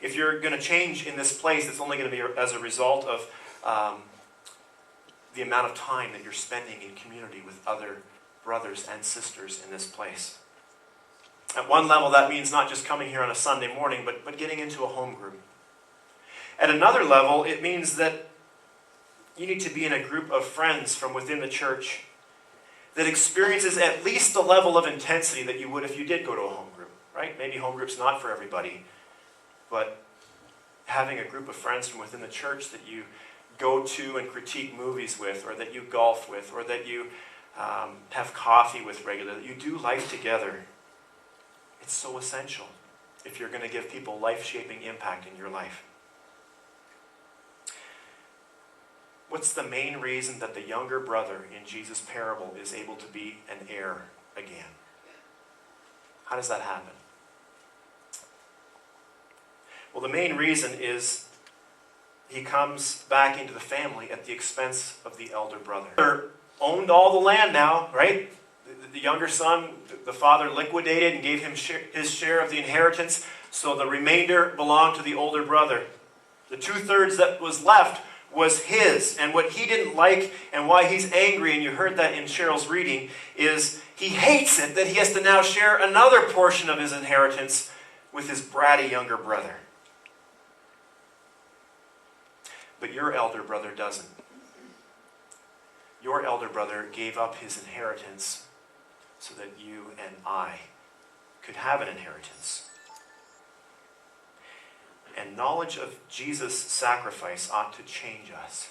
If you're going to change in this place, it's only going to be as a result of the amount of time that you're spending in community with other brothers and sisters in this place. At one level, that means not just coming here on a Sunday morning, but getting into a home group. At another level, it means that you need to be in a group of friends from within the church that experiences at least the level of intensity that you would if you did go to a home group, right? Maybe home group's not for everybody, but having a group of friends from within the church that you go to and critique movies with, or that you golf with, or that you have coffee with regularly, that you do life together. It's so essential if you're going to give people life-shaping impact in your life. What's the main reason that the younger brother in Jesus' parable is able to be an heir again? How does that happen? Well, the main reason is he comes back into the family at the expense of the elder brother. The elder owned all the land now, right? The younger son, the father liquidated and gave him his share of the inheritance, so the remainder belonged to the older brother. The 2/3 that was left was his. And what he didn't like and why he's angry, and you heard that in Cheryl's reading, is he hates it that he has to now share another portion of his inheritance with his bratty younger brother. But your elder brother doesn't. Your elder brother gave up his inheritance so that you and I could have an inheritance. And knowledge of Jesus' sacrifice ought to change us.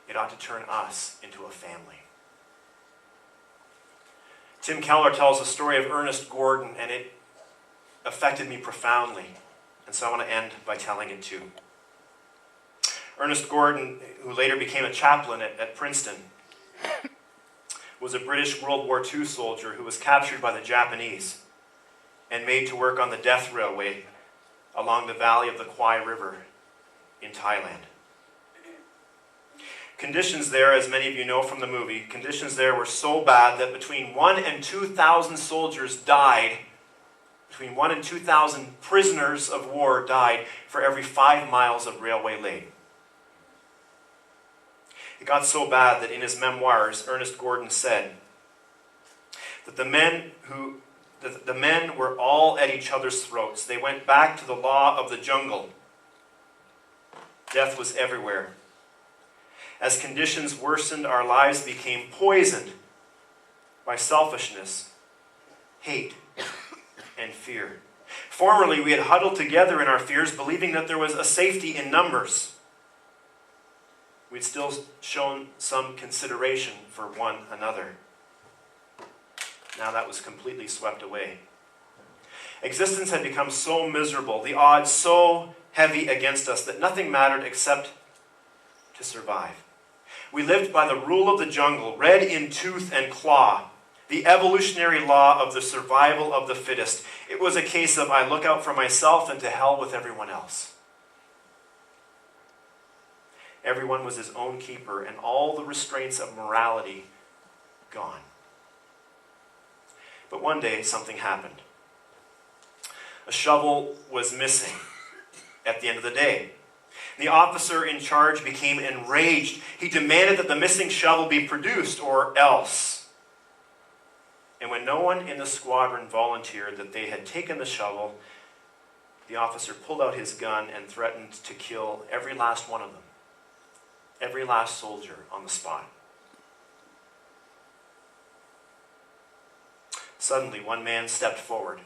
It ought to turn us into a family. Tim Keller tells the story of Ernest Gordon, and it affected me profoundly. And so I want to end by telling it too. Ernest Gordon, who later became a chaplain at Princeton, was a British World War II soldier who was captured by the Japanese and made to work on the death railway along the valley of the Kwai River in Thailand. Conditions there, as many of you know from the movie, conditions there were so bad that between 1,000 and 2,000 soldiers died, between 1,000 and 2,000 prisoners of war died for every 5 miles of railway laid. It got so bad that in his memoirs, Ernest Gordon said that the men were all at each other's throats. They went back to the law of the jungle. Death was everywhere. As conditions worsened, our lives became poisoned by selfishness, hate, and fear. Formerly, we had huddled together in our fears, believing that there was a safety in numbers. We'd still shown some consideration for one another. Now that was completely swept away. Existence had become so miserable, the odds so heavy against us, that nothing mattered except to survive. We lived by the rule of the jungle, read in tooth and claw, the evolutionary law of the survival of the fittest. It was a case of I look out for myself and to hell with everyone else. Everyone was his own keeper, and all the restraints of morality gone. But one day, something happened. A shovel was missing at the end of the day. The officer in charge became enraged. He demanded that the missing shovel be produced, or else. And when no one in the squadron volunteered that they had taken the shovel, the officer pulled out his gun and threatened to kill every last one of them. Every last soldier on the spot. Suddenly, one man stepped forward.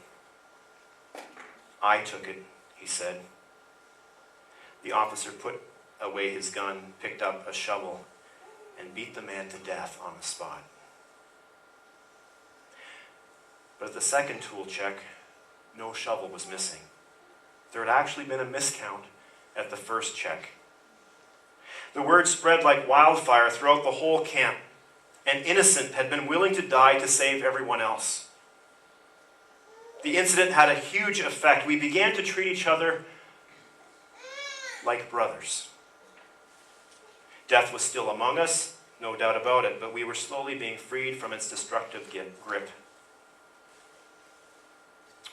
I took it, he said. The officer put away his gun, picked up a shovel, and beat the man to death on the spot. But at the second tool check, no shovel was missing. There had actually been a miscount at the first check. The word spread like wildfire throughout the whole camp. An innocent had been willing to die to save everyone else. The incident had a huge effect. We began to treat each other like brothers. Death was still among us, no doubt about it, but we were slowly being freed from its destructive grip.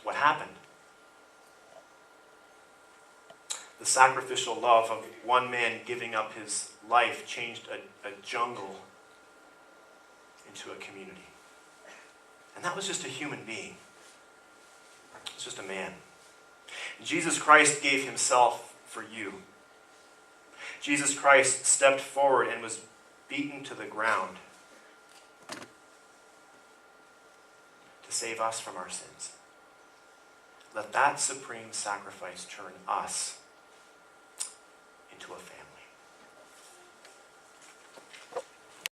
What happened? The sacrificial love of one man giving up his life changed a jungle into a community. And that was just a human being. It was just a man. Jesus Christ gave himself for you. Jesus Christ stepped forward and was beaten to the ground to save us from our sins. Let that supreme sacrifice turn us into a family.